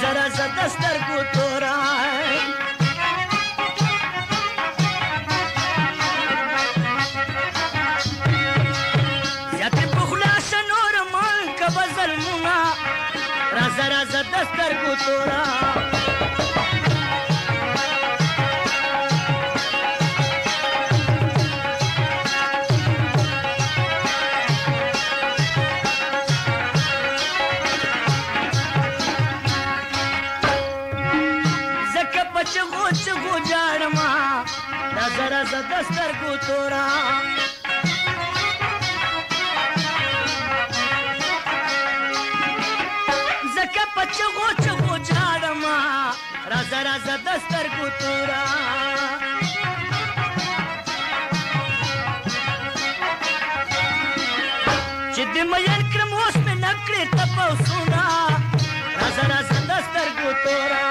رازه رازه د سترګو توره زیاتې په خوله شه نور مه کوه ظلمونه رازه رازه د سترګو توره چغو چغو جاړما رازه رازه د سترګو توره زکه په چغو چغو جاړما رازه رازه د سترګو توره چې د مین کړم اوس مې نه کړې تپوسونه رازه رازه د سترګو توره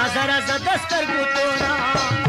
رازه رازه د سترګو توره